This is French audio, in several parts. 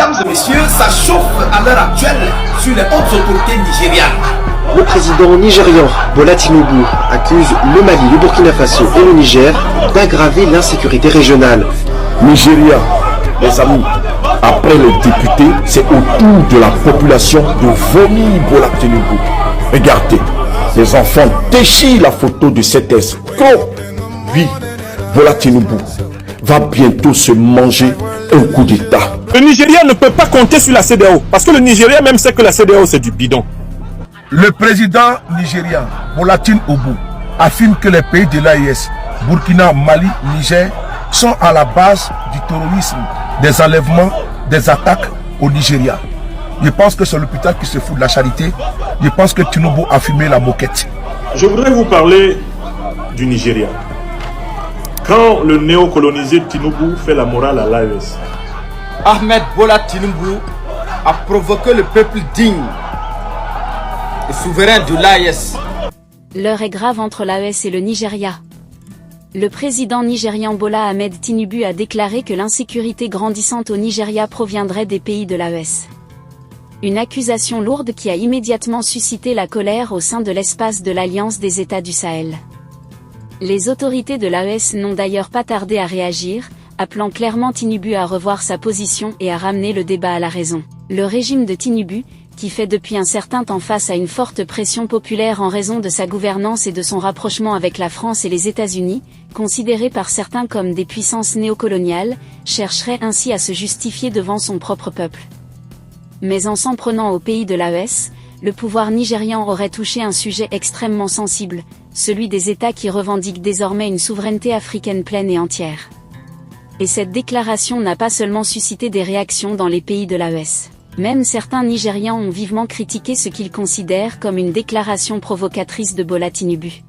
Mesdames et messieurs, ça chauffe à l'heure actuelle sur les hautes autorités nigérianes. Le président nigérian Bola Tinubu accuse le Mali, le Burkina Faso et le Niger d'aggraver l'insécurité régionale. Nigeria, les amis, après les députés, c'est au tour de la population de vomir Bola Tinubu. Regardez, les enfants déchirent la photo de cet escroc. Oui, Bola Tinubu va bientôt se manger un coup d'État. Le Nigeria ne peut pas compter sur la CEDEAO, parce que le Nigeria même sait que la CEDEAO c'est du bidon. Le président nigérian Bola Tinubu affirme que les pays de l'AES, Burkina, Mali, Niger, sont à la base du terrorisme, des enlèvements, des attaques au Nigeria. Je pense que c'est l'hôpital qui se fout de la charité. Je pense que Tinubu a fumé la moquette. Je voudrais vous parler du Nigeria. Quand le néocolonisé Tinubu fait la morale à l'AES, Ahmed Bola Tinubu a provoqué le peuple digne et souverain de l'AES. L'heure est grave entre l'AES et le Nigeria. Le président nigérian Bola Ahmed Tinubu a déclaré que l'insécurité grandissante au Nigeria proviendrait des pays de l'AES. Une accusation lourde qui a immédiatement suscité la colère au sein de l'espace de l'Alliance des États du Sahel. Les autorités de l'AES n'ont d'ailleurs pas tardé à réagir, appelant clairement Tinubu à revoir sa position et à ramener le débat à la raison. Le régime de Tinubu, qui fait depuis un certain temps face à une forte pression populaire en raison de sa gouvernance et de son rapprochement avec la France et les États-Unis, considérés par certains comme des puissances néocoloniales, chercherait ainsi à se justifier devant son propre peuple. Mais en s'en prenant aux pays de l'AES, le pouvoir nigérian aurait touché un sujet extrêmement sensible, celui des États qui revendiquent désormais une souveraineté africaine pleine et entière. Et cette déclaration n'a pas seulement suscité des réactions dans les pays de l'AES. Même certains Nigérians ont vivement critiqué ce qu'ils considèrent comme une déclaration provocatrice de Bola Tinubu.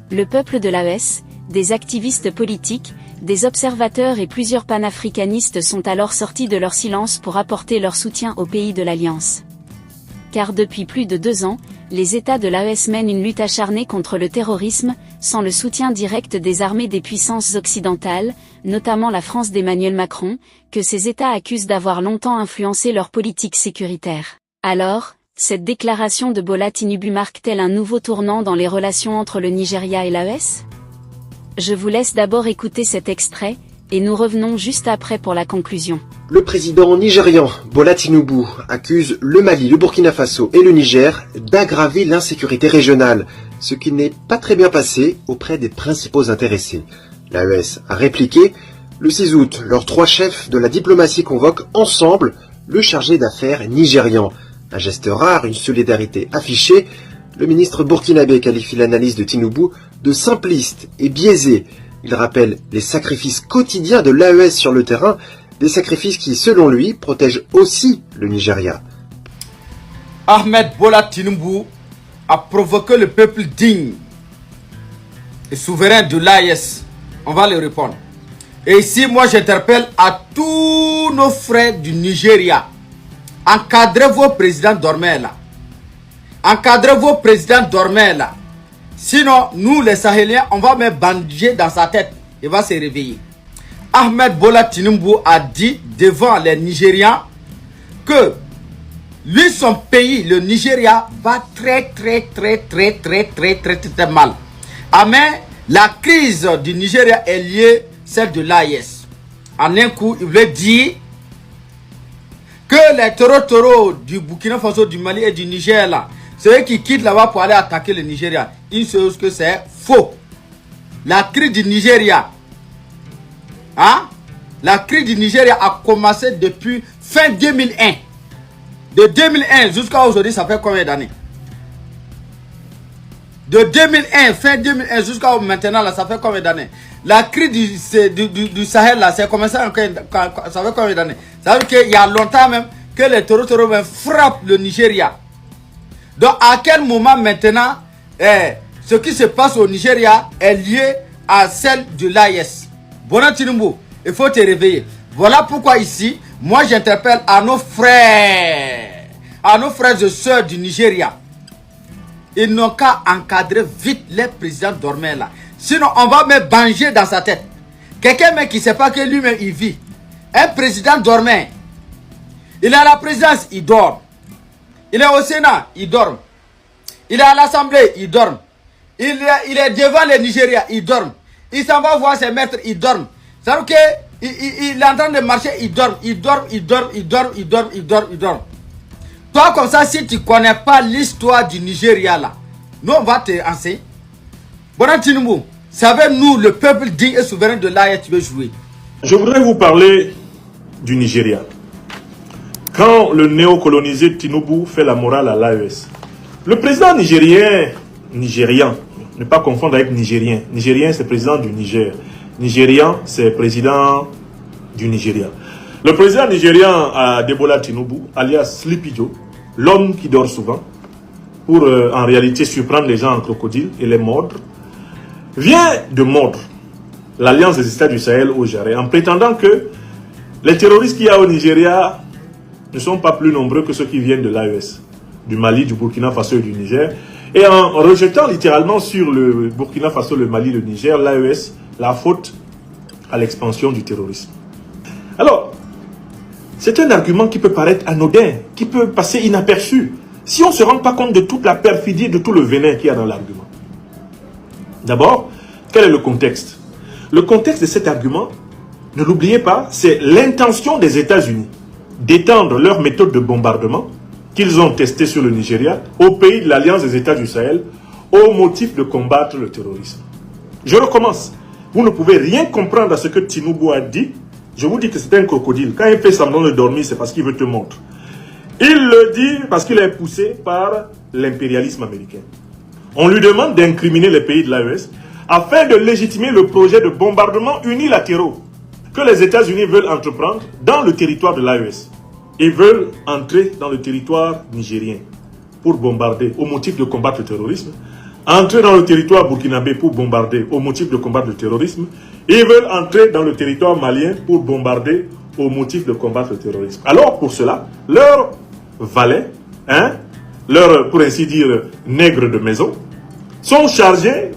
Le peuple de l'AES, des activistes politiques, des observateurs et plusieurs panafricanistes sont alors sortis de leur silence pour apporter leur soutien aux pays de l'Alliance. Car depuis plus de 2 ans, les États de l'AES mènent une lutte acharnée contre le terrorisme, sans le soutien direct des armées des puissances occidentales, notamment la France d'Emmanuel Macron, que ces États accusent d'avoir longtemps influencé leur politique sécuritaire. Alors, cette déclaration de Bola Tinubu marque-t-elle un nouveau tournant dans les relations entre le Nigeria et l'AES ? Je vous laisse d'abord écouter cet extrait, et nous revenons juste après pour la conclusion. Le président nigérian Bola Tinubu accuse le Mali, le Burkina Faso et le Niger d'aggraver l'insécurité régionale, ce qui n'est pas très bien passé auprès des principaux intéressés. L'AES a répliqué. Le 6 août, leurs 3 chefs de la diplomatie convoquent ensemble le chargé d'affaires nigérian. Un geste rare, une solidarité affichée. Le ministre burkinabé qualifie l'analyse de Tinubu de simpliste et biaisée. Il rappelle les sacrifices quotidiens de l'AES sur le terrain, des sacrifices qui, selon lui, protègent aussi le Nigeria. Ahmed Bola Tinubu a provoqué le peuple digne et souverain de l'AES. On va le répondre. Et ici, moi, j'interpelle à tous nos frères du Nigeria. Encadrez vos présidents dormants là. Encadrez vos présidents dormants là. Sinon, nous les Sahéliens, on va mettre bandage dans sa tête. Il va se réveiller. Ahmed Bola Tinubu a dit devant les Nigérians que lui, son pays, le Nigeria, va très mal. Mais la crise du Nigeria est liée à celle de l'AES. En un coup, il veut dire que les taureaux du Burkina Faso, du Mali et du Niger, là, ceux qui quittent là-bas pour aller attaquer le Nigeria, une chose que c'est faux. La crise du Nigeria, la crise du Nigeria a commencé depuis fin 2001. De 2001 jusqu'à aujourd'hui, ça fait combien d'années? De 2001, fin 2001 jusqu'à maintenant, là, ça fait combien d'années? La crise du Sahel, là, ça a commencé ça fait combien d'années? Ça veut dire qu'il y a longtemps même que les taureaux frappent le Nigeria. Donc, à quel moment maintenant, ce qui se passe au Nigeria est lié à celle de l'AES? Bola Tinubu, il faut te réveiller. Voilà pourquoi ici, moi j'interpelle à nos frères et sœurs du Nigeria. Ils n'ont qu'à encadrer vite les présidents dormants là. Sinon, on va mettre Bangé dans sa tête. Quelqu'un qui ne sait pas que lui-même il vit. Un président dormant, Il est à la présidence, il dort. Il est au Sénat, il dort. Il est à l'Assemblée, il dort. Il est devant le Nigeria, il dort. Il s'en va voir ses maîtres, il dort. C'est-à-dire qu'il est en train de marcher, il dort. Toi, comme ça, si tu ne connais pas l'histoire du Nigeria, là, nous, on va te enseigner. Bola Tinubu, savez-nous, le peuple digne et souverain de l'AES, tu veux jouer? Je voudrais vous parler du Nigeria. Quand le néocolonisé Tinubu fait la morale à l'AES, le président nigérian, ne pas confondre avec nigérien. Nigérien, c'est président du Niger. Nigérian, c'est président du Nigeria. Le président nigérian Bola Tinubu, alias Sleepy Joe, l'homme qui dort souvent, pour en réalité surprendre les gens en crocodile et les mordre, vient de mordre l'Alliance des États du Sahel au Jarret en prétendant que les terroristes qu'il y a au Nigeria ne sont pas plus nombreux que ceux qui viennent de l'AES, du Mali, du Burkina Faso et du Niger, et en rejetant littéralement sur le Burkina Faso, le Mali, le Niger, l'AES, la faute à l'expansion du terrorisme. Alors, c'est un argument qui peut paraître anodin, qui peut passer inaperçu, si on ne se rend pas compte de toute la perfidie, de tout le venin qu'il y a dans l'argument. D'abord, quel est le contexte? Le contexte de cet argument, ne l'oubliez pas, c'est l'intention des États-Unis d'étendre leur méthode de bombardement qu'ils ont testée sur le Nigeria au pays de l'Alliance des États du Sahel au motif de combattre le terrorisme. Je recommence. Vous ne pouvez rien comprendre à ce que Tinubu a dit. Je vous dis que c'est un crocodile. Quand il fait semblant de dormir, c'est parce qu'il veut te montrer. Il le dit parce qu'il est poussé par l'impérialisme américain. On lui demande d'incriminer les pays de l'AES afin de légitimer le projet de bombardement unilatéraux que les États-Unis veulent entreprendre dans le territoire de l'AES. Ils veulent entrer dans le territoire nigérien pour bombarder au motif de combattre le terrorisme, entrer dans le territoire burkinabé pour bombarder au motif de combattre le terrorisme, ils veulent entrer dans le territoire malien pour bombarder au motif de combattre le terrorisme. Alors pour cela, leurs valets, leurs, pour ainsi dire, nègres de maison, sont chargés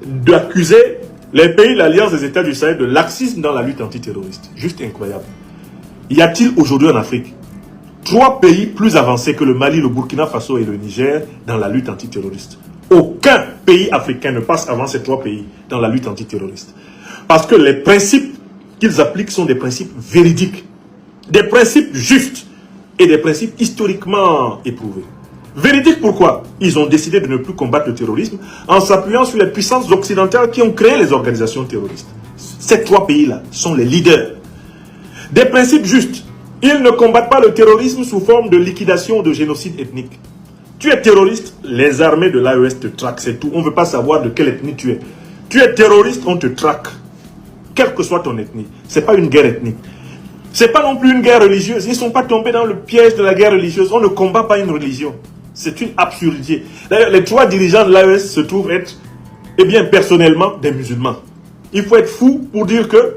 d'accuser les pays de l'Alliance des États du Sahel de laxisme dans la lutte antiterroriste. Juste incroyable. Y a-t-il aujourd'hui en Afrique 3 pays plus avancés que le Mali, le Burkina Faso et le Niger dans la lutte antiterroriste? Aucun pays africain ne passe avant ces 3 pays dans la lutte antiterroriste. Parce que les principes qu'ils appliquent sont des principes véridiques, des principes justes et des principes historiquement éprouvés. Véridiques pourquoi? Ils ont décidé de ne plus combattre le terrorisme en s'appuyant sur les puissances occidentales qui ont créé les organisations terroristes. Ces 3 pays-là sont les leaders. Des principes justes. Ils ne combattent pas le terrorisme sous forme de liquidation ou de génocide ethnique. Tu es terroriste, les armées de l'AES te traquent, c'est tout. On ne veut pas savoir de quelle ethnie tu es. Tu es terroriste, on te traque. Quelle que soit ton ethnie. Ce n'est pas une guerre ethnique. Ce n'est pas non plus une guerre religieuse. Ils ne sont pas tombés dans le piège de la guerre religieuse. On ne combat pas une religion. C'est une absurdité. D'ailleurs, les 3 dirigeants de l'AES se trouvent être, eh bien, personnellement, des musulmans. Il faut être fou pour dire que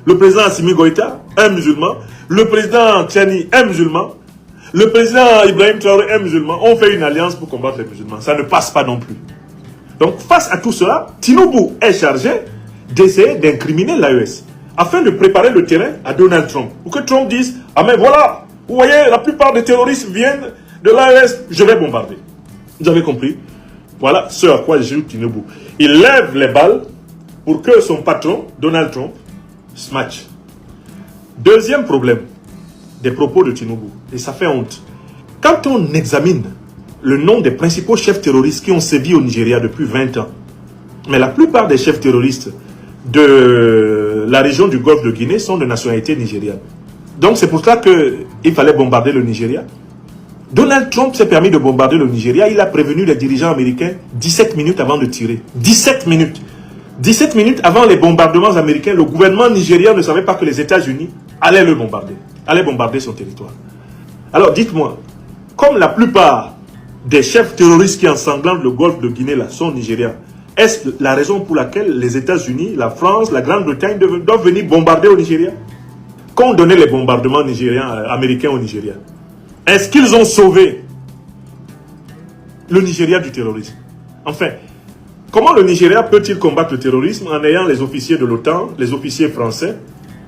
le président Assimi Goïta, un musulman, le président Tchani, un musulman, le président Ibrahim Traoré, un musulman, ont fait une alliance pour combattre les musulmans. Ça ne passe pas non plus. Donc, face à tout cela, Tinubu est chargé d'essayer d'incriminer l'AES afin de préparer le terrain à Donald Trump. Pour que Trump dise, ah mais voilà, vous voyez, la plupart des terroristes viennent de l'AES, je vais bombarder. Vous avez compris? Voilà ce à quoi joue Tinubu. Il lève les balles pour que son patron, Donald Trump, se matche. Deuxième problème des propos de Tinubu, et ça fait honte. Quand on examine le nom des principaux chefs terroristes qui ont sévi au Nigeria depuis 20 ans, mais la plupart des chefs terroristes de la région du Golfe de Guinée sont de nationalité nigériane. Donc c'est pour cela qu'il fallait bombarder le Nigeria. Donald Trump s'est permis de bombarder le Nigeria. Il a prévenu les dirigeants américains 17 minutes avant de tirer. 17 minutes. 17 minutes avant les bombardements américains, le gouvernement nigérien ne savait pas que les États-Unis allaient le bombarder. Allaient bombarder son territoire. Alors dites-moi, comme la plupart des chefs terroristes qui ensanglantent le Golfe de Guinée là, sont nigériens, est-ce la raison pour laquelle les États-Unis, la France, la Grande-Bretagne doivent venir bombarder au Nigeria? Qu'ont donné les bombardements américains au Nigeria? Est-ce qu'ils ont sauvé le Nigeria du terrorisme? Enfin, comment le Nigeria peut-il combattre le terrorisme en ayant les officiers de l'OTAN, les officiers français,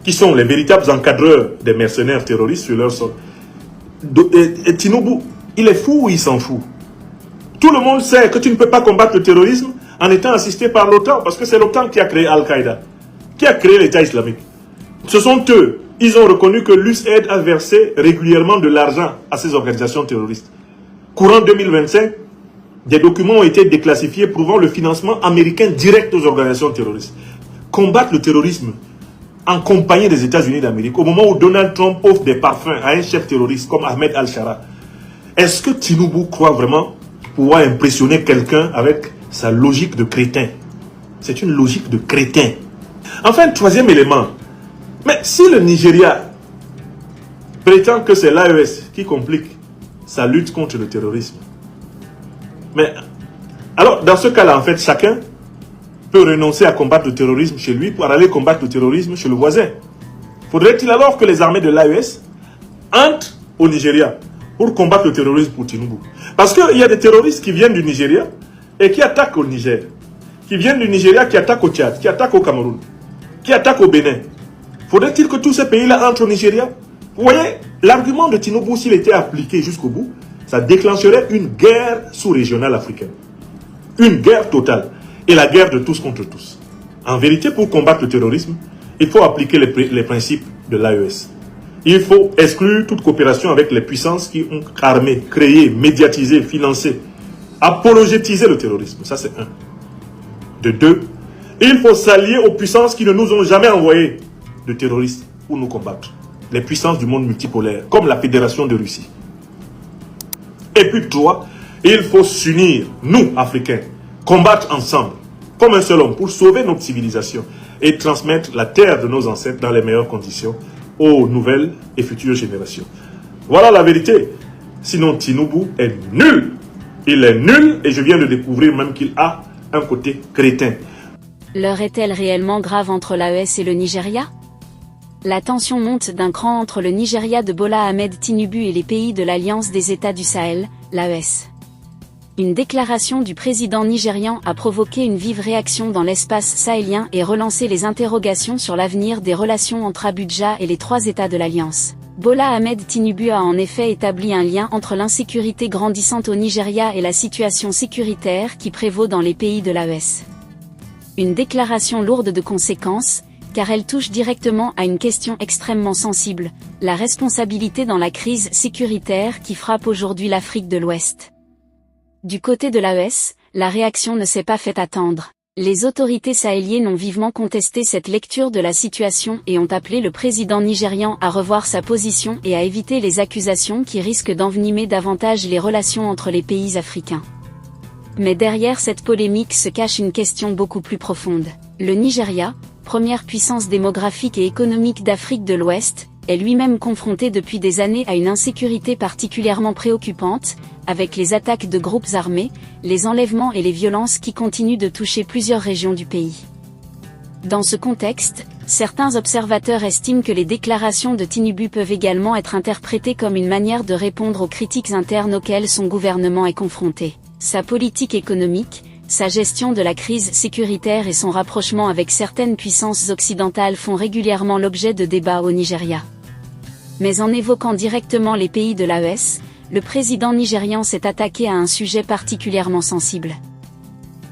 qui sont les véritables encadreurs des mercenaires terroristes sur leur sol, Tinubu, il est fou ou il s'en fout? Tout le monde sait que tu ne peux pas combattre le terrorisme en étant assisté par l'OTAN, parce que c'est l'OTAN qui a créé Al-Qaïda, qui a créé l'État islamique. Ce sont eux. Ils ont reconnu que l'USAID a versé régulièrement de l'argent à ces organisations terroristes. Courant 2025, des documents ont été déclassifiés prouvant le financement américain direct aux organisations terroristes. Combattre le terrorisme en compagnie des États-Unis d'Amérique, au moment où Donald Trump offre des parfums à un chef terroriste comme Ahmed Al-Shara, est-ce que Tinubu croit vraiment pouvoir impressionner quelqu'un avec sa logique de crétin? C'est une logique de crétin. Enfin, troisième élément. Mais si le Nigeria prétend que c'est l'AES qui complique sa lutte contre le terrorisme, mais alors dans ce cas-là, en fait, chacun peut renoncer à combattre le terrorisme chez lui pour aller combattre le terrorisme chez le voisin. Faudrait-il alors que les armées de l'AES entrent au Nigeria pour combattre le terrorisme pour Tinubu? Parce qu'il y a des terroristes qui viennent du Nigeria et qui attaquent au Niger, qui viennent du Nigeria, qui attaquent au Tchad, qui attaquent au Cameroun, qui attaquent au Bénin. Faudrait-il que tous ces pays-là entrent au Nigeria? Vous voyez, l'argument de Tinubu, s'il était appliqué jusqu'au bout, ça déclencherait une guerre sous-régionale africaine. Une guerre totale. Et la guerre de tous contre tous. En vérité, pour combattre le terrorisme, il faut appliquer les principes de l'AES. Il faut exclure toute coopération avec les puissances qui ont armé, créé, médiatisé, financé, apologétisé le terrorisme. Ça, c'est un. De deux, il faut s'allier aux puissances qui ne nous ont jamais envoyé de terroristes pour nous combattre. Les puissances du monde multipolaire, comme la Fédération de Russie. Et puis trois, il faut s'unir, nous, Africains, combattre ensemble, comme un seul homme, pour sauver notre civilisation et transmettre la terre de nos ancêtres dans les meilleures conditions aux nouvelles et futures générations. Voilà la vérité. Sinon, Tinubu est nul. Il est nul et je viens de découvrir même qu'il a un côté crétin. L'heure est-elle réellement grave entre l'AES et le Nigeria? La tension monte d'un cran entre le Nigeria de Bola Ahmed Tinubu et les pays de l'Alliance des États du Sahel, l'AES. Une déclaration du président nigérian a provoqué une vive réaction dans l'espace sahélien et relancé les interrogations sur l'avenir des relations entre Abuja et les trois États de l'Alliance. Bola Ahmed Tinubu a en effet établi un lien entre l'insécurité grandissante au Nigeria et la situation sécuritaire qui prévaut dans les pays de l'AES. Une déclaration lourde de conséquences, car elle touche directement à une question extrêmement sensible, la responsabilité dans la crise sécuritaire qui frappe aujourd'hui l'Afrique de l'Ouest. Du côté de l'AES, la réaction ne s'est pas fait attendre. Les autorités sahéliennes ont vivement contesté cette lecture de la situation et ont appelé le président nigérian à revoir sa position et à éviter les accusations qui risquent d'envenimer davantage les relations entre les pays africains. Mais derrière cette polémique se cache une question beaucoup plus profonde. Le Nigeria, première puissance démographique et économique d'Afrique de l'Ouest, est lui-même confronté depuis des années à une insécurité particulièrement préoccupante, avec les attaques de groupes armés, les enlèvements et les violences qui continuent de toucher plusieurs régions du pays. Dans ce contexte, certains observateurs estiment que les déclarations de Tinubu peuvent également être interprétées comme une manière de répondre aux critiques internes auxquelles son gouvernement est confronté. Sa politique économique, sa gestion de la crise sécuritaire et son rapprochement avec certaines puissances occidentales font régulièrement l'objet de débats au Nigeria. Mais en évoquant directement les pays de l'AES, le président nigérian s'est attaqué à un sujet particulièrement sensible.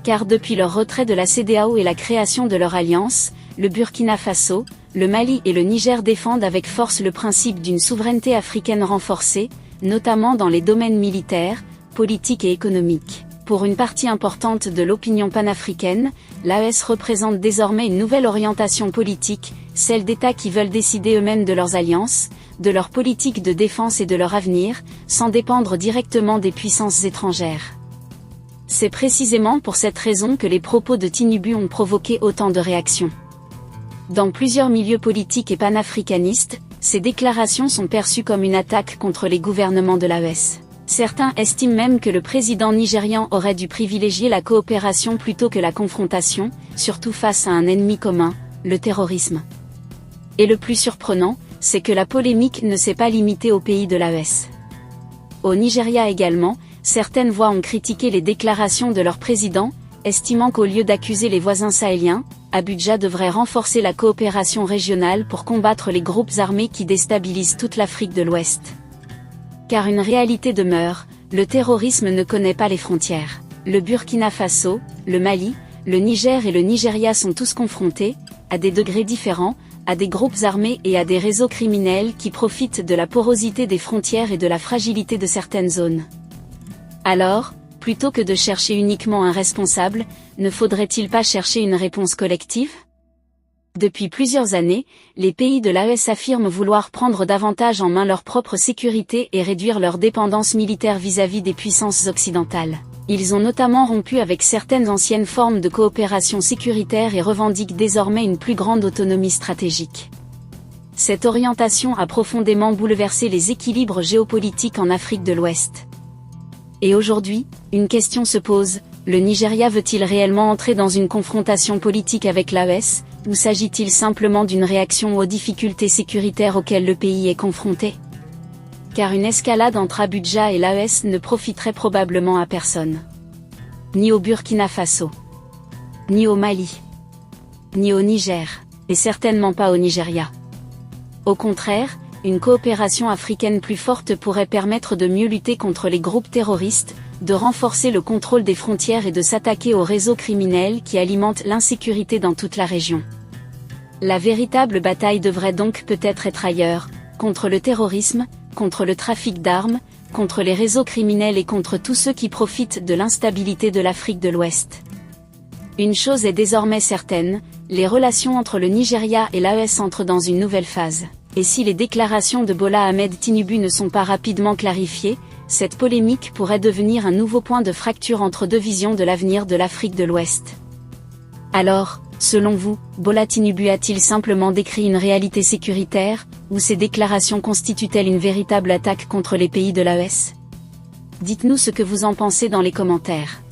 Car depuis leur retrait de la CEDEAO et la création de leur alliance, le Burkina Faso, le Mali et le Niger défendent avec force le principe d'une souveraineté africaine renforcée, notamment dans les domaines militaires, politiques et économiques. Pour une partie importante de l'opinion panafricaine, l'AES représente désormais une nouvelle orientation politique, celle d'États qui veulent décider eux-mêmes de leurs alliances, de leur politique de défense et de leur avenir, sans dépendre directement des puissances étrangères. C'est précisément pour cette raison que les propos de Tinubu ont provoqué autant de réactions. Dans plusieurs milieux politiques et panafricanistes, ces déclarations sont perçues comme une attaque contre les gouvernements de l'AES. Certains estiment même que le président nigérian aurait dû privilégier la coopération plutôt que la confrontation, surtout face à un ennemi commun, le terrorisme. Et le plus surprenant, c'est que la polémique ne s'est pas limitée aux pays de l'AES. Au Nigeria également, certaines voix ont critiqué les déclarations de leur président, estimant qu'au lieu d'accuser les voisins sahéliens, Abuja devrait renforcer la coopération régionale pour combattre les groupes armés qui déstabilisent toute l'Afrique de l'Ouest. Car une réalité demeure, le terrorisme ne connaît pas les frontières. Le Burkina Faso, le Mali, le Niger et le Nigeria sont tous confrontés, à des degrés différents, à des groupes armés et à des réseaux criminels qui profitent de la porosité des frontières et de la fragilité de certaines zones. Alors, plutôt que de chercher uniquement un responsable, ne faudrait-il pas chercher une réponse collective ? Depuis plusieurs années, les pays de l'AES affirment vouloir prendre davantage en main leur propre sécurité et réduire leur dépendance militaire vis-à-vis des puissances occidentales. Ils ont notamment rompu avec certaines anciennes formes de coopération sécuritaire et revendiquent désormais une plus grande autonomie stratégique. Cette orientation a profondément bouleversé les équilibres géopolitiques en Afrique de l'Ouest. Et aujourd'hui, une question se pose, le Nigeria veut-il réellement entrer dans une confrontation politique avec l'AES, ou s'agit-il simplement d'une réaction aux difficultés sécuritaires auxquelles le pays est confronté ? Car une escalade entre Abuja et l'AES ne profiterait probablement à personne. Ni au Burkina Faso, ni au Mali, ni au Niger, et certainement pas au Nigeria. Au contraire, une coopération africaine plus forte pourrait permettre de mieux lutter contre les groupes terroristes, de renforcer le contrôle des frontières et de s'attaquer aux réseaux criminels qui alimentent l'insécurité dans toute la région. La véritable bataille devrait donc peut-être être ailleurs, contre le terrorisme, contre le trafic d'armes, contre les réseaux criminels et contre tous ceux qui profitent de l'instabilité de l'Afrique de l'Ouest. Une chose est désormais certaine, les relations entre le Nigeria et l'AES entrent dans une nouvelle phase. Et si les déclarations de Bola Ahmed Tinubu ne sont pas rapidement clarifiées, cette polémique pourrait devenir un nouveau point de fracture entre deux visions de l'avenir de l'Afrique de l'Ouest. Alors, selon vous, Bola Tinubu a-t-il simplement décrit une réalité sécuritaire, ou ces déclarations constituent-elles une véritable attaque contre les pays de l'AES ? Dites-nous ce que vous en pensez dans les commentaires.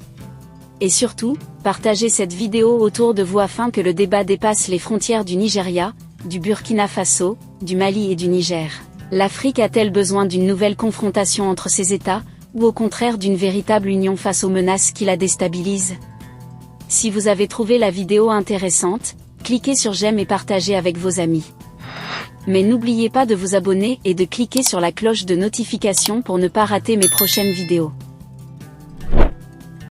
Et surtout, partagez cette vidéo autour de vous afin que le débat dépasse les frontières du Nigeria, du Burkina Faso, du Mali et du Niger. L'Afrique a-t-elle besoin d'une nouvelle confrontation entre ces États, ou au contraire d'une véritable union face aux menaces qui la déstabilisent ? Si vous avez trouvé la vidéo intéressante, cliquez sur j'aime et partagez avec vos amis. Mais n'oubliez pas de vous abonner et de cliquer sur la cloche de notification pour ne pas rater mes prochaines vidéos.